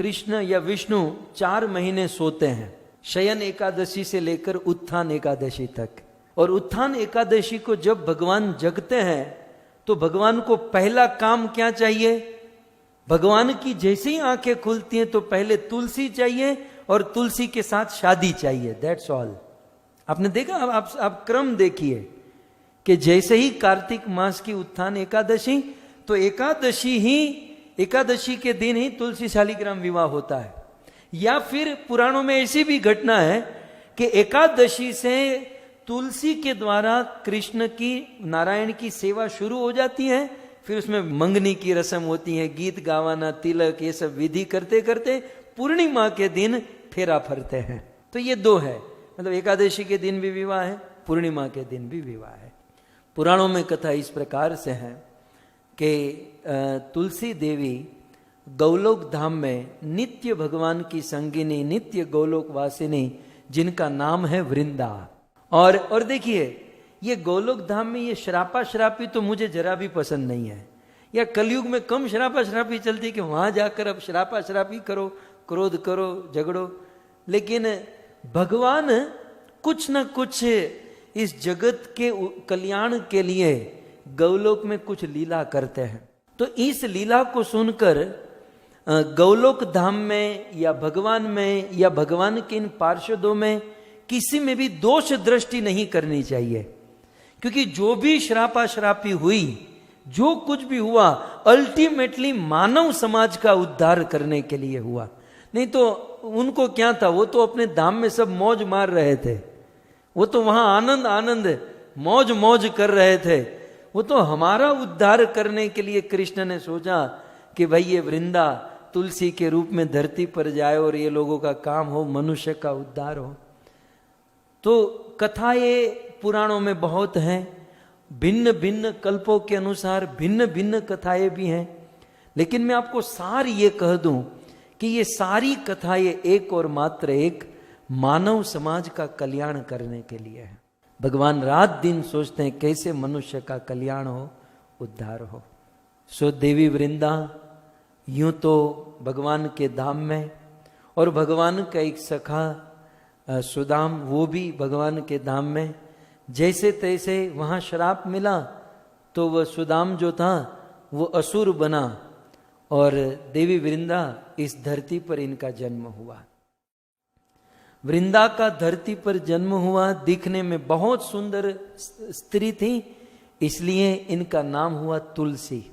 कृष्ण या विष्णु 4 महीने सोते हैं, शयन एकादशी से लेकर उत्थान एकादशी तक। और उत्थान एकादशी को जब भगवान जगते हैं तो भगवान को पहला काम क्या चाहिए? भगवान की जैसे ही आंखें खुलती हैं तो पहले तुलसी चाहिए और तुलसी के साथ शादी चाहिए। That's all. आपने देखा? आप क्रम देखिए कि जैसे ही कार्तिक मास की उत्थान एकादशी, तो एकादशी के दिन ही तुलसी शालिग्राम विवाह होता है। या फिर पुराणों में ऐसी भी घटना है कि एकादशी से तुलसी के द्वारा कृष्ण की, नारायण की सेवा शुरू हो जाती है, फिर उसमें मंगनी की रस्म होती है, गीत गावाना, तिलक, ये सब विधि करते करते पूर्णिमा के दिन फेरा फरते हैं। तो ये 2 है, मतलब एकादशी के दिन भी विवाह है, पूर्णिमा के दिन भी विवाह है। पुराणों में कथा इस प्रकार से है कि तुलसी देवी गौलोक धाम में नित्य भगवान की संगिनी, नित्य गोलोक वासिनी, जिनका नाम है वृंदा। और देखिए, ये गोलोक धाम में ये श्रापा श्रापी तो मुझे जरा भी पसंद नहीं है। या कलयुग में कम श्रापा श्रापी चलती कि वहां जाकर अब श्रापा श्रापी करो, क्रोध करो, झगड़ो। लेकिन भगवान कुछ न कुछ इस जगत के कल्याण के लिए गौलोक में कुछ लीला करते हैं। तो इस लीला को सुनकर गौलोक धाम में या भगवान में या भगवान के इन पार्षदों में किसी में भी दोष दृष्टि नहीं करनी चाहिए, क्योंकि जो भी श्रापा श्रापी हुई, जो कुछ भी हुआ, अल्टीमेटली मानव समाज का उद्धार करने के लिए हुआ। नहीं तो उनको क्या था, वो तो अपने धाम में सब मौज मार रहे थे, वो तो वहां आनंद आनंद मौज मौज कर रहे थे। वो तो हमारा उद्धार करने के लिए कृष्ण ने सोचा कि भाई ये वृंदा तुलसी के रूप में धरती पर जाए और ये लोगों का काम हो, मनुष्य का उद्धार हो। तो कथाएं पुराणों में बहुत हैं, भिन्न भिन्न कल्पों के अनुसार भिन्न भिन्न कथाएं भी हैं। लेकिन मैं आपको सार ये कह दूं कि ये सारी कथाएं एक और मात्र एक मानव समाज का कल्याण करने के लिए है। भगवान रात दिन सोचते हैं कैसे मनुष्य का कल्याण हो, उद्धार हो। सो देवी वृंदा यूं तो भगवान के धाम में, और भगवान का एक सखा सुदाम, वो भी भगवान के धाम में। जैसे तैसे वहां श्राप मिला तो वह सुदाम जो था वो असुर बना और देवी वृंदा इस धरती पर इनका जन्म हुआ। वृंदा का धरती पर जन्म हुआ, दिखने में बहुत सुंदर स्त्री थी, इसलिए इनका नाम हुआ तुलसी।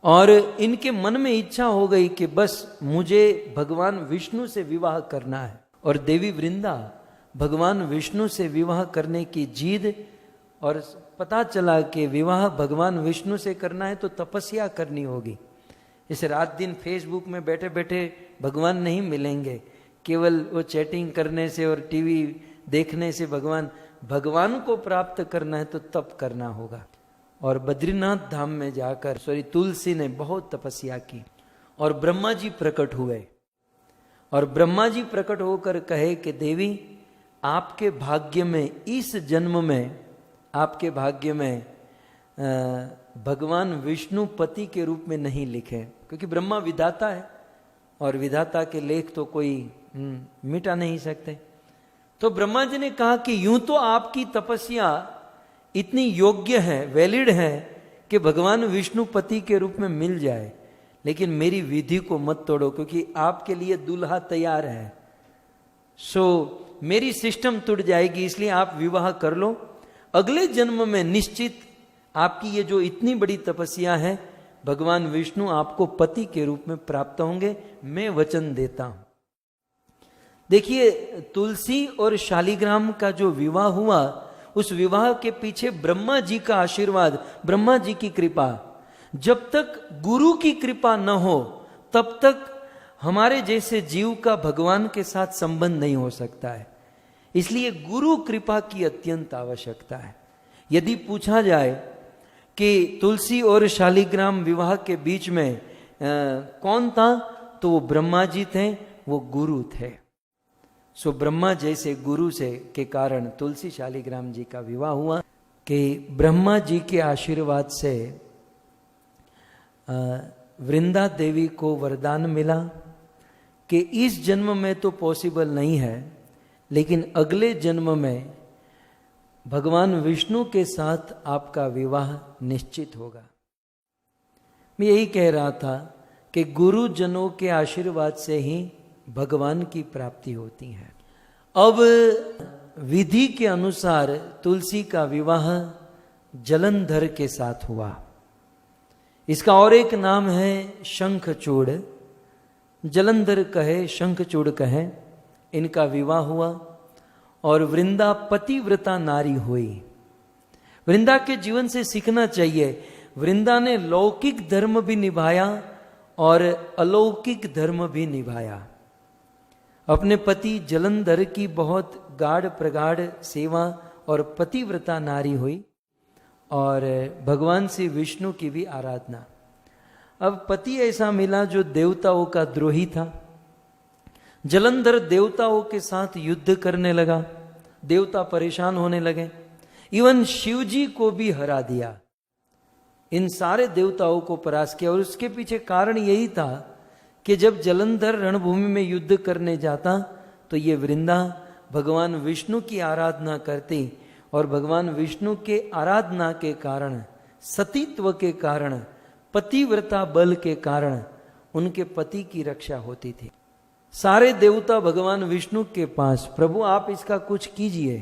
और इनके मन में इच्छा हो गई कि बस मुझे भगवान विष्णु से विवाह करना है। और देवी वृंदा भगवान विष्णु से विवाह करने की जिद, और पता चला कि विवाह भगवान विष्णु से करना है तो तपस्या करनी होगी। जैसे रात दिन फेसबुक में बैठे बैठे भगवान नहीं मिलेंगे, केवल वो चैटिंग करने से और टीवी देखने से भगवान को प्राप्त करना है तो तप करना होगा। और बद्रीनाथ धाम में जाकर तुलसी ने बहुत तपस्या की और ब्रह्मा जी प्रकट हुए। और ब्रह्मा जी प्रकट होकर कहे कि देवी, आपके भाग्य में, इस जन्म में आपके भाग्य में भगवान विष्णु पति के रूप में नहीं लिखे, क्योंकि ब्रह्मा विधाता है और विधाता के लेख तो कोई मिटा नहीं सकते। तो ब्रह्मा जी ने कहा कि यूं तो आपकी तपस्या इतनी योग्य है, वैलिड है कि भगवान विष्णु पति के रूप में मिल जाए, लेकिन मेरी विधि को मत तोड़ो, क्योंकि आपके लिए दूल्हा तैयार है। मेरी सिस्टम टूट जाएगी, इसलिए आप विवाह कर लो। अगले जन्म में निश्चित आपकी ये जो इतनी बड़ी तपस्या है, भगवान विष्णु आपको पति के रूप में प्राप्त होंगे, मैं वचन देता हूं। देखिए, तुलसी और शालिग्राम का जो विवाह हुआ, उस विवाह के पीछे ब्रह्मा जी का आशीर्वाद, ब्रह्मा जी की कृपा। जब तक गुरु की कृपा न हो तब तक हमारे जैसे जीव का भगवान के साथ संबंध नहीं हो सकता है। इसलिए गुरु कृपा की अत्यंत आवश्यकता है। यदि पूछा जाए कि तुलसी और शालिग्राम विवाह के बीच में कौन था, तो वो ब्रह्मा जी थे, वो गुरु थे। ब्रह्मा जैसे गुरु से के कारण तुलसी शालिग्राम जी का विवाह हुआ कि ब्रह्मा जी के आशीर्वाद से वृंदा देवी को वरदान मिला कि इस जन्म में तो पॉसिबल नहीं है, लेकिन अगले जन्म में भगवान विष्णु के साथ आपका विवाह निश्चित होगा। मैं यही कह रहा था कि गुरुजनों के आशीर्वाद से ही भगवान की प्राप्ति होती है। अब विधि के अनुसार तुलसी का विवाह जलंधर के साथ हुआ। इसका और एक नाम है शंखचूड़। जलंधर कहे, शंखचूड़ कहे, इनका विवाह हुआ और वृंदा पतिव्रता नारी हुई। वृंदा के जीवन से सीखना चाहिए। वृंदा ने लौकिक धर्म भी निभाया और अलौकिक धर्म भी निभाया। अपने पति जलंधर की बहुत गाढ़ प्रगाढ़ सेवा और पतिव्रता नारी हुई और भगवान श्री विष्णु की भी आराधना। अब पति ऐसा मिला जो देवताओं का द्रोही था। जलंधर देवताओं के साथ युद्ध करने लगा, देवता परेशान होने लगे, इवन शिव जी को भी हरा दिया, इन सारे देवताओं को परास्त किया। और उसके पीछे कारण यही था कि जब जलंधर रणभूमि में युद्ध करने जाता तो ये वृंदा भगवान विष्णु की आराधना करती और भगवान विष्णु के आराधना के कारण, सतीत्व के कारण, पतिव्रता बल के कारण उनके पति की रक्षा होती थी। सारे देवता भगवान विष्णु के पास, प्रभु आप इसका कुछ कीजिए।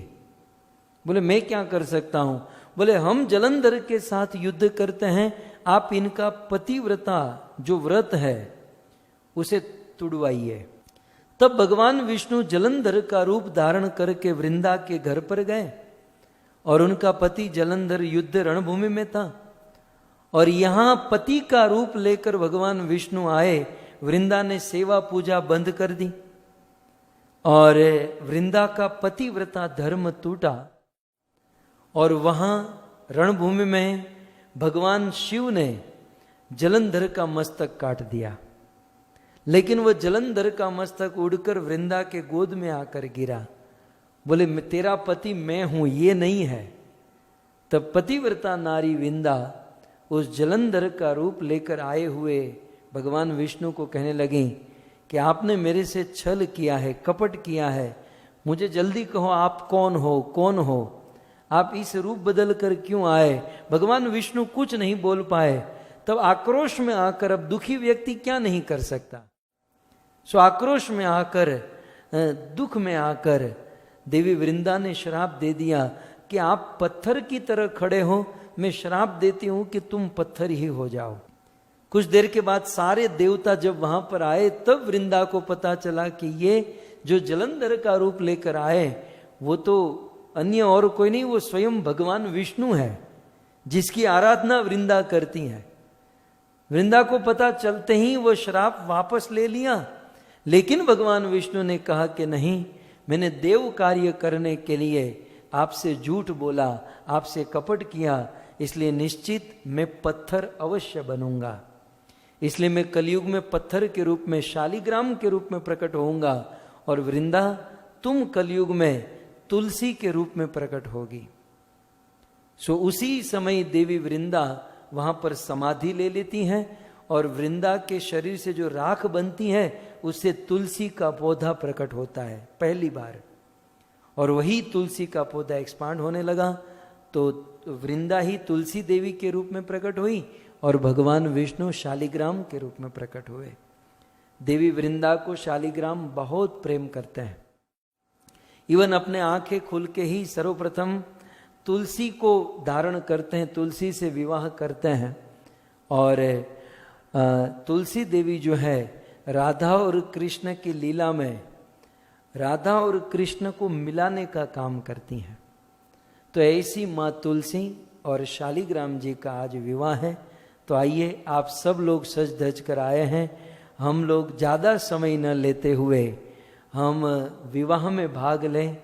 बोले मैं क्या कर सकता हूं? बोले हम जलंधर के साथ युद्ध करते हैं, आप इनका पतिव्रता जो व्रत है उसे तुड़वाइए। तब भगवान विष्णु जलंधर का रूप धारण करके वृंदा के घर पर गए और उनका पति जलंधर युद्ध रणभूमि में था और यहां पति का रूप लेकर भगवान विष्णु आए। वृंदा ने सेवा पूजा बंद कर दी और वृंदा का पतिव्रता धर्म टूटा और वहां रणभूमि में भगवान शिव ने जलंधर का मस्तक काट दिया, लेकिन वह जलंधर का मस्तक उड़कर वृंदा के गोद में आकर गिरा। बोले तेरा पति मैं हूं, ये नहीं है। तब पतिव्रता नारी वृंदा उस जलंधर का रूप लेकर आए हुए भगवान विष्णु को कहने लगी कि आपने मेरे से छल किया है, कपट किया है, मुझे जल्दी कहो आप कौन हो, कौन हो, आप इस रूप बदल कर क्यों आए? भगवान विष्णु कुछ नहीं बोल पाए। तब आक्रोश में आकर, अब दुखी व्यक्ति क्या नहीं कर सकता, सो आक्रोश में आकर, दुख में आकर देवी वृंदा ने श्राप दे दिया कि आप पत्थर की तरह खड़े हो, मैं श्राप देती हूं कि तुम पत्थर ही हो जाओ। कुछ देर के बाद सारे देवता जब वहां पर आए तब वृंदा को पता चला कि ये जो जलंधर का रूप लेकर आए वो तो अन्य और कोई नहीं, वो स्वयं भगवान विष्णु है जिसकी आराधना वृंदा करती है। वृंदा को पता चलते ही वो श्राप वापस ले लिया, लेकिन भगवान विष्णु ने कहा कि नहीं, मैंने देव कार्य करने के लिए आपसे झूठ बोला, आपसे कपट किया, इसलिए निश्चित मैं पत्थर अवश्य बनूंगा। इसलिए मैं कलयुग में पत्थर के रूप में, शालिग्राम के रूप में प्रकट होऊंगा और वृंदा तुम कलयुग में तुलसी के रूप में प्रकट होगी। सो उसी समय देवी वृंदा वहां पर समाधि ले लेती हैं और वृंदा के शरीर से जो राख बनती है उससे तुलसी का पौधा प्रकट होता है पहली बार, और वही तुलसी का पौधा एक्सपांड होने लगा। तो वृंदा ही तुलसी देवी के रूप में प्रकट हुई और भगवान विष्णु शालिग्राम के रूप में प्रकट हुए। देवी वृंदा को शालिग्राम बहुत प्रेम करते हैं। इवन अपने आंखें खुल के ही सर्वप्रथम तुलसी को धारण करते हैं, तुलसी से विवाह करते हैं। और तुलसी देवी जो है राधा और कृष्ण की लीला में राधा और कृष्ण को मिलाने का काम करती हैं। तो ऐसी माँ तुलसी और शालिग्राम जी का आज विवाह है। तो आइए आप सब लोग सज धज कर आए हैं, हम लोग ज़्यादा समय न लेते हुए हम विवाह में भाग लें।